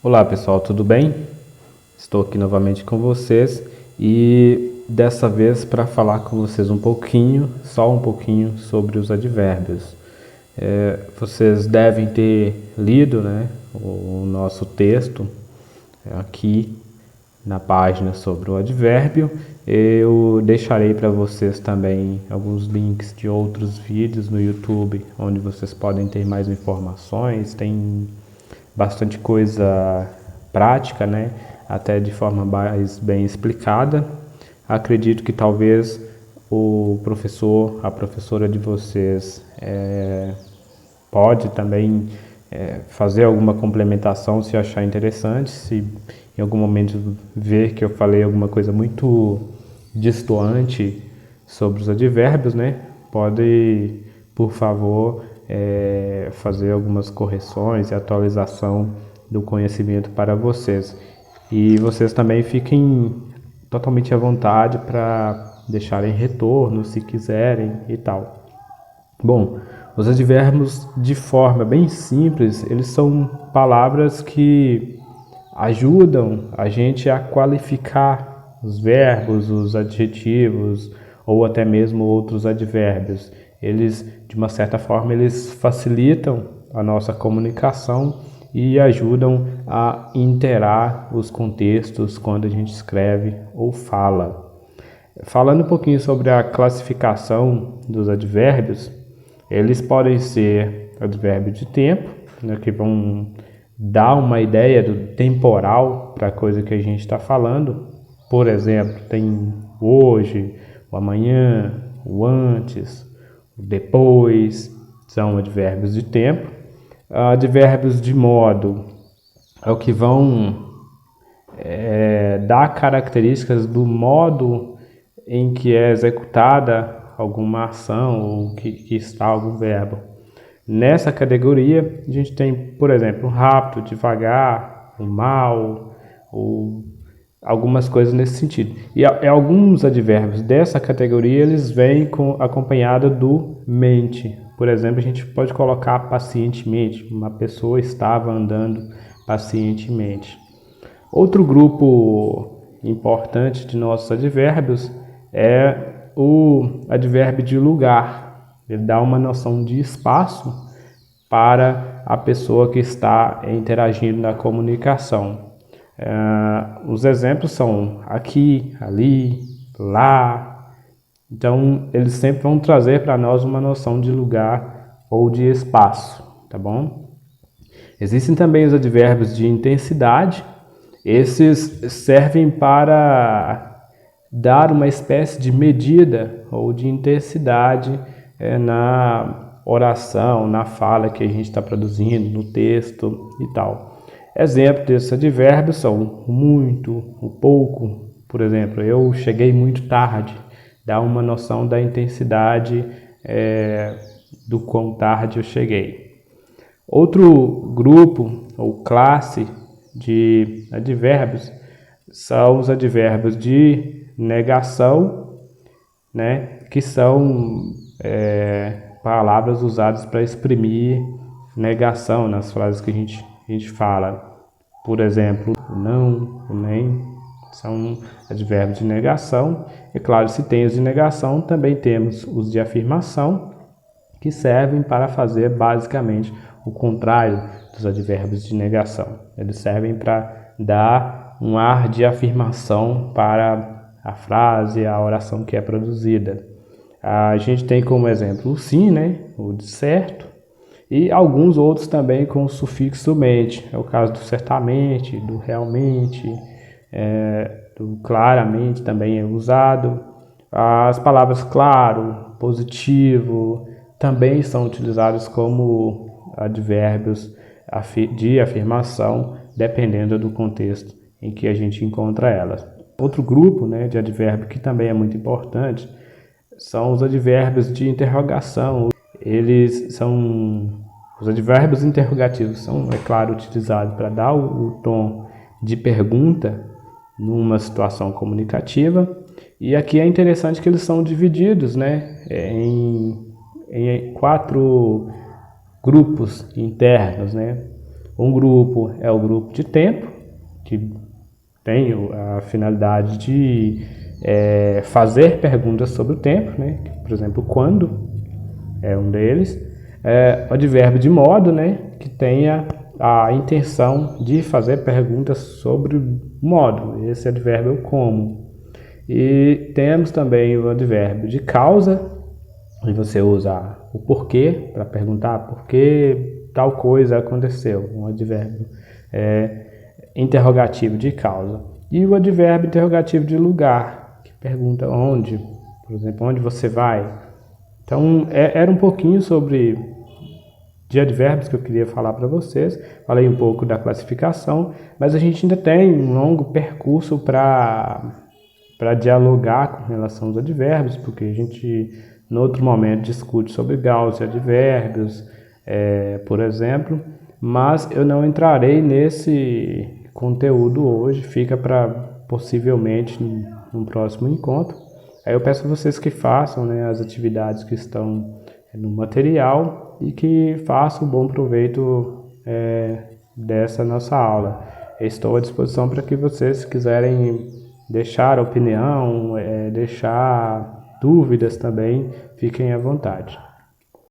Olá pessoal, tudo bem? Estou aqui novamente com vocês e dessa vez para falar com vocês só um pouquinho sobre os advérbios. Vocês devem ter lido, né, o nosso texto aqui na página sobre o advérbio. Eu deixarei para vocês também alguns links de outros vídeos no YouTube, onde vocês podem ter mais informações. Tem bastante coisa prática, né? Até de forma mais bem explicada. Acredito que talvez o professor, a professora de vocês pode também fazer alguma complementação se achar interessante, se em algum momento ver que eu falei alguma coisa muito destoante sobre os advérbios, né? Pode, por favor, fazer algumas correções e atualização do conhecimento para vocês. E vocês também fiquem totalmente à vontade para deixarem retorno se quiserem e tal. Bom, os advérbios de forma bem simples, eles são palavras que ajudam a gente a qualificar os verbos, os adjetivos ou até mesmo outros advérbios. Eles, de uma certa forma, eles facilitam a nossa comunicação e ajudam a interar os contextos quando a gente escreve ou fala. Falando um pouquinho sobre a classificação dos advérbios, eles podem ser advérbio de tempo, né, que vão dar uma ideia do temporal para a coisa que a gente está falando. Por exemplo, tem hoje, o amanhã, o antes, o depois, são advérbios de tempo. Advérbios de modo é o que vão dar características do modo em que é executada alguma ação ou que está algum verbo. Nessa categoria, a gente tem, por exemplo, rápido, devagar, o mal, ou algumas coisas nesse sentido. E alguns advérbios dessa categoria, eles vêm acompanhado do mente. Por exemplo, a gente pode colocar pacientemente, uma pessoa estava andando pacientemente. Outro grupo importante de nossos advérbios é o advérbio de lugar. Ele dá uma noção de espaço para a pessoa que está interagindo na comunicação. Os exemplos são aqui, ali, lá. Então, eles sempre vão trazer para nós uma noção de lugar ou de espaço, tá bom? Existem também os advérbios de intensidade. Esses servem para dar uma espécie de medida ou de intensidade na oração, na fala que a gente está produzindo, no texto e tal. Exemplos desses advérbios são o muito, o pouco. Por exemplo, eu cheguei muito tarde, dá uma noção da intensidade do quão tarde eu cheguei. Outro grupo ou classe de advérbios são os advérbios de negação, né, que são palavras usadas para exprimir negação nas frases que a gente fala. Por exemplo, o não, o nem, são advérbios de negação. E claro, se tem os de negação, também temos os de afirmação, que servem para fazer basicamente o contrário dos advérbios de negação. Eles servem para dar um ar de afirmação para a frase, a oração que é produzida. A gente tem como exemplo o sim, né? O de certo, e alguns outros também com o sufixo mente. É o caso do certamente, do realmente, do claramente também é usado. As palavras claro, positivo, também são utilizadas como advérbios de afirmação, dependendo do contexto em que a gente encontra elas. Outro grupo, né, de advérbio que também é muito importante são os advérbios de interrogação. Os advérbios interrogativos são, é claro, utilizados para dar o tom de pergunta numa situação comunicativa. E aqui é interessante que eles são divididos, né, em 4 grupos internos, né? Um grupo é o grupo de tempo, que tem a finalidade de fazer perguntas sobre o tempo, né? Por exemplo, quando é um deles. O advérbio de modo, né? Que tenha a intenção de fazer perguntas sobre o modo. Esse advérbio é o como. E temos também o advérbio de causa, e você usa o porquê para perguntar por que tal coisa aconteceu. Um advérbio interrogativo de causa. E o advérbio interrogativo de lugar, que pergunta onde, por exemplo, onde você vai. Então, era um pouquinho sobre de advérbios que eu queria falar para vocês. Falei um pouco da classificação, mas a gente ainda tem um longo percurso para dialogar com relação aos advérbios, porque a gente, no outro momento, discute sobre Gauss e advérbios, por exemplo, mas eu não entrarei nesse conteúdo hoje, fica para possivelmente num próximo encontro. Aí eu peço a vocês que façam, né, as atividades que estão no material e que façam um bom proveito dessa nossa aula. Eu estou à disposição para que vocês, se quiserem deixar opinião, deixar dúvidas também, fiquem à vontade.